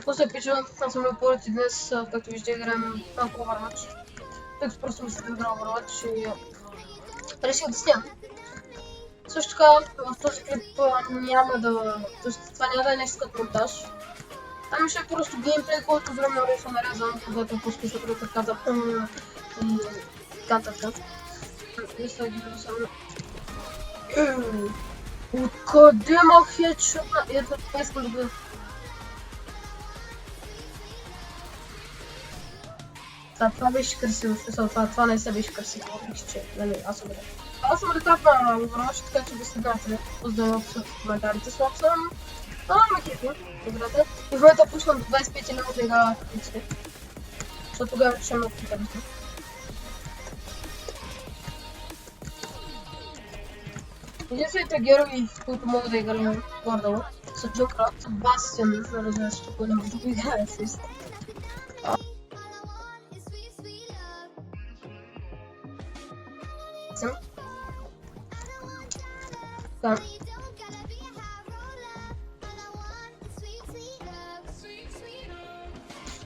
Постъпи, аз съм на полет и днес, както виждате, играем малко Overwatch. Тъй като просто ми се игра Overwatch и реших да снимам. Също така, в този клип няма да... Тоест, това няма да е нещо като монтаж. Ами ще е просто геймплей, който време съм нарязан, когато пускаш, защото каза и така. И сега ги видя само. Откъде ма хедшот? Ето, това искам да бъда. Това беше красиво, смисъл, това не се беше красиво, въпреки че, нали, аз съм ред. Аз съм ретап на Overwatch, така че да следнате, оздавам в коментарите, слаб съм. Ме кефи, играта. И в момента пуснам до 25 минути игра в критите. Защото тогава ще е много интересно. Единствените герои, които мога да играм горе-долу, са Джокра, са Бастион, разбира се, който не може да го играе също. Така.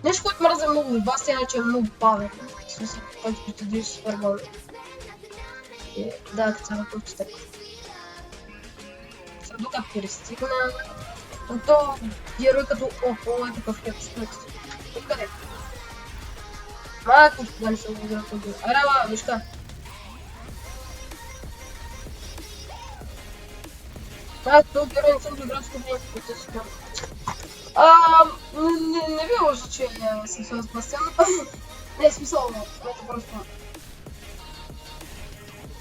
Нещо, което мразя много в Бастион е, че е много бавен. В смисъл, който ще движи супер бавен. Да, като е така. Докато пристигна, то герой като ОПО е такъв хепстък. Откъде? Малко кога не съм го играл този. Арава, вижка! То герой не съм го играл с този процесор. Не ви лъжа, че съм с Бастион. Не е смисъл, което просто...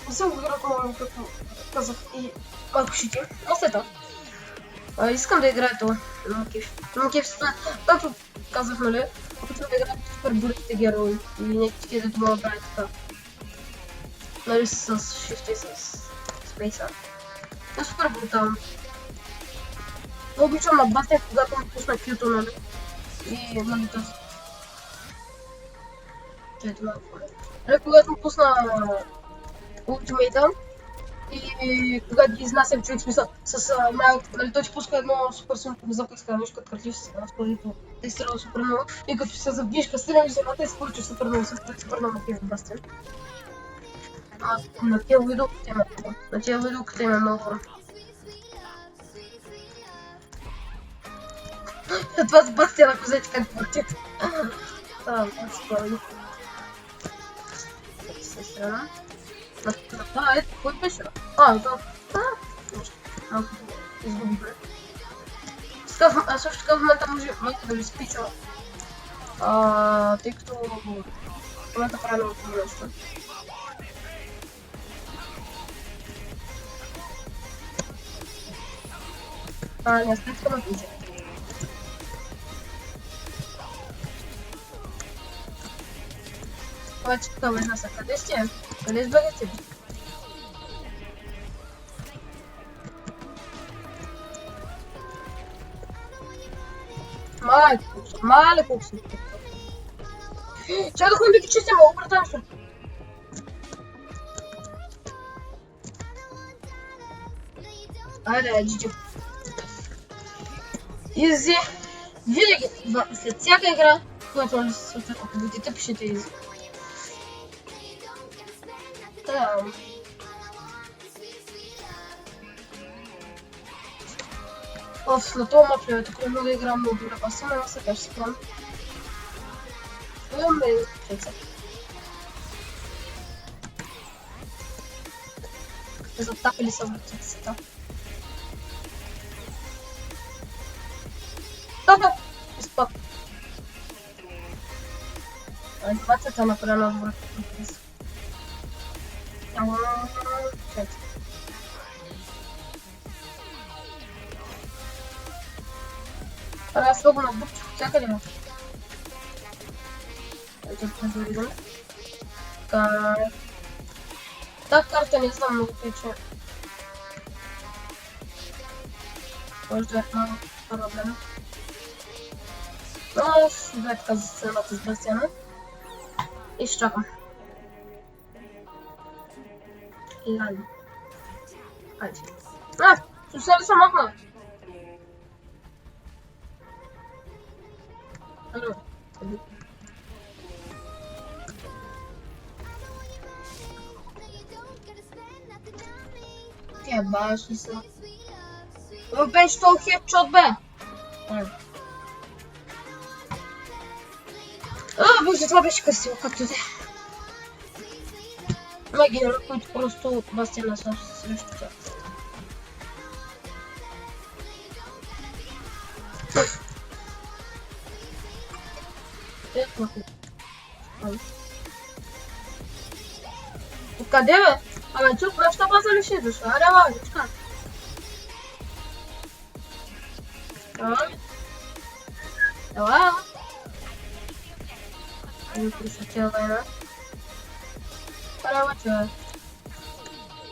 Не съм го играл много, като казах и малко шити. Но след това. Искам да играя това. Но кеф това, както казах, нали? Опитвам да играя супер бързите герои и някакви дето мога да правя така. Нали с shift и с спейса. Това е супер брутално. Но обичам на Бастион, когато ми пусна Q-то, нали? И нали този. Чайте малко. Нали, когато ми пусна ултимейта и когато ги изнасям човек смисъл с нали той ти пуска едно супер силно внезапно иска нещо като картиш с разпълнито те стрела супер много и като се завдиш стреляш земята и се получи супер много на тези Бастион. На тия видеоката има много хора. Това с Бастион, ако взете как платят. Това се прави. Се страна. Ето, кой беше? Това. Малко изгубихме. Също така в момента може малко да ви спича. Тъй като в момента правя много нещо. Не спичка на пише. Обаче тук ведна са. Къде сте? Къде сбегате? Мале кукси. Чакай да ходим чистим, мога братан се. Айде, джиджи. Изи. Винаги, след всяка игра, която съответно победите, пишете изи. На това мафия, тук не мога да играм много добре, аз съм се каже си план. Това ме е феца. Затапили са вратицата. Изпад. Анимацията направена добре. Чакай. Аз много набухчих, чакай ли ме? Ето да видим. Тази карта не знам много пече. Може да е много проблема. Но аз да така за сцената с Бастиона. И ще чакам. И айде. Айде. Слушай ли съм махнал? Алло. Тя баши са. Беше то хедшот, бе. Боже, това беше красиво, както де. Има герои, които просто бастиана са срещу тях. Откъде, бе? Абе, чук, в нашата база ли ще е дошла? Аре, бе, чука. Ела. Не присътя война. Аре, бе, човек.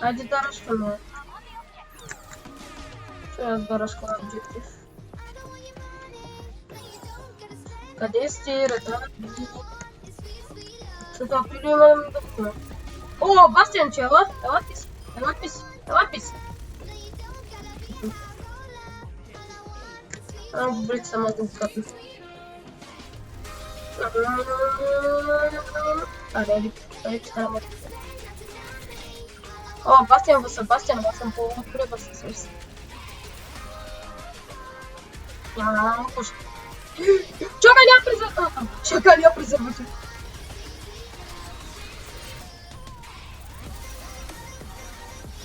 Айде да разкаме. Ще да разкаме обжектив. Къде сте, ръка? Защото априли имам да купим. О, Бастиан, че ела? Ела пис. Ела пис. Ела пис. Добре, че сама да го капи. Аре, че трябва. О, Бастиан съм по-добре Бастиан съвсем. Няма пуш. Чакай, няма презерватив. Чакай, няма презерватив.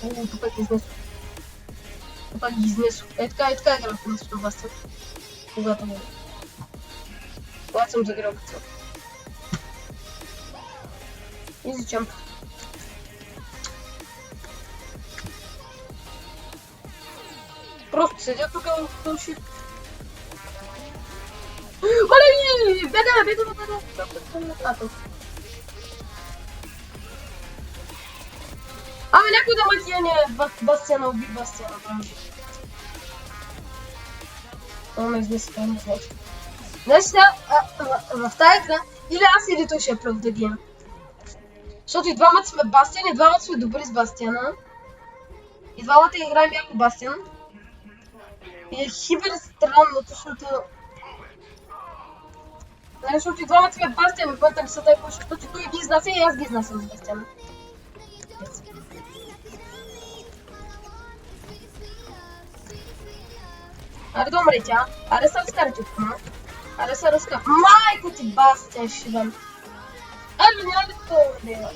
О, тук ги изнесох. Тук ги изнесох. Е така играм в принципно Бастиан. Когато съм загрел като цел. Изи чамп. Просто седя тук в тълши. Оле, бега. Абе, някой да махияне Бастиана, уби Бастиана. О, ме изнеси, това не знае. Значи сега, в тази игра, или аз или той ще е плюв да гием. Защото и двамата сме Бастиан, и двамата сме добри с Бастиана. И двамата играем яко Бастиан. И е хибер странно, защото... Защото и двамата сме Бастиан, и двамата не са тъй пуши, защото той ги изнася и аз ги изнасям с Бастиана. Аре да умре тя. Аре са разкара тук, ма. Аре са разкара. Майко ти Бастиан ще дам. Аре няма ли това умре?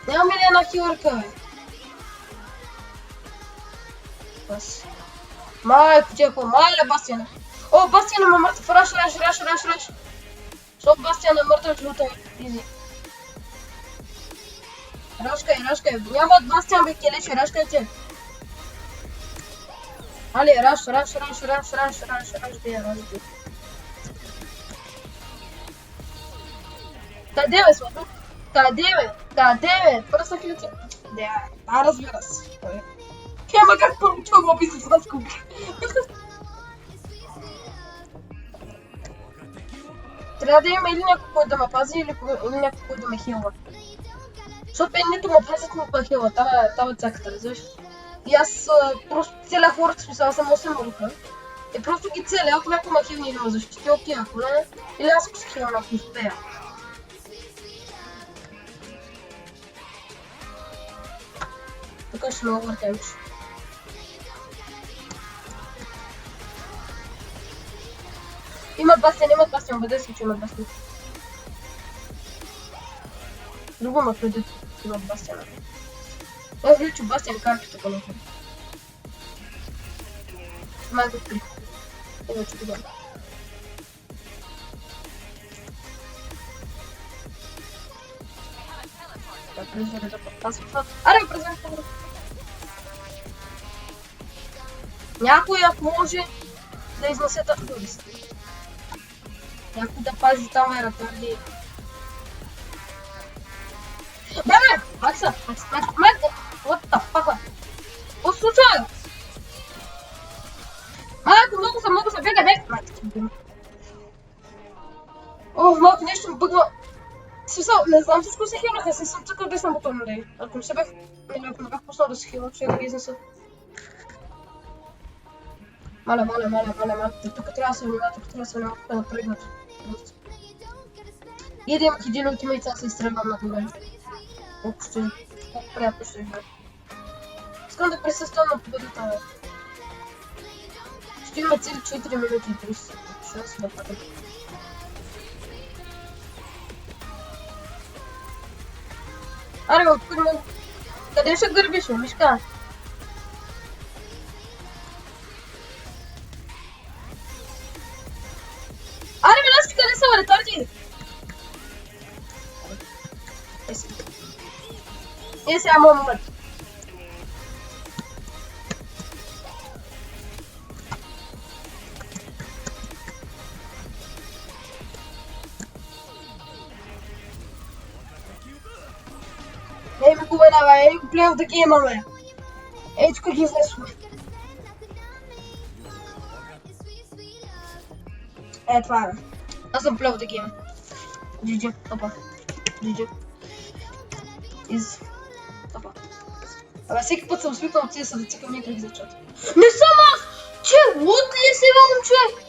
Нямаме ли една хилърка, бе? Бас. Майко тяко, мале Бастиана. О, Бастиана ме мъртъв, раш. Защото Бастиана е мъртъв, жлута е. Изи. Рашкай. Няма от Бастиан бе келеше, рашкай те. Али, раш, бе. Къде бе, слото? Къде бе? Просто хилите. Да, разбира се. Няма как първо това го описа с вас купи. Трябва да има или някой, който да ме пази, или някой, който да ме хилва. Защото мен нито ме пазят, нито ме хилва. Това е цаката, разбираш? И аз просто целя хората, смисъл, аз съм 8 рука. И просто ги целя, ако някой ме хилни или ме защити, окей, ако не, или аз го схилвам, ако успея. Тук ще ме овъртемч. Имат Бастиан, бъде си, че имат Бастиан. Друго ме преди имат Бастиан. Това е че Бастиан карпи тук на това. Май го при. Иначе това. Да, презере да подпасва. Аре, презере това. Някой, ако може, да изнесе тази. Някой да пази там ретарди. Бе! Макса! What the fuck, бе? Какво се случва, бе? Много са, бега! О, малко нещо ме бъгва. Смисъл, не знам всичко се хилнаха, съм цъкал десна бутон, нали? Ако не бях пуснал да се хилна, ще да ги изнеса. Мале. Тук трябва да се напрегнат. И да имат един ултимейт, сега се изстрелвам на това. Колко приятно ще игра. Искам да присъствам на победата, бе. Ще има цели 4 минути и 30 секунди. Ще се да падам. Аре, бе, откъде мога? Къде ще гърбиш, бе, мишка? Аре, бе, нас къде са, бе, ретарди? Сега мога момент. Ей, ме губена, бе, ей, го плей of the game, бе. Ей, тук ги изнесваме. Е, това е, бе. Аз съм плей of the game. GG, опа. GG. Опа. Абе, всеки път съм свикнал от CS да цикам някак за чат. Не съм аз! Че, лут ли си, момче?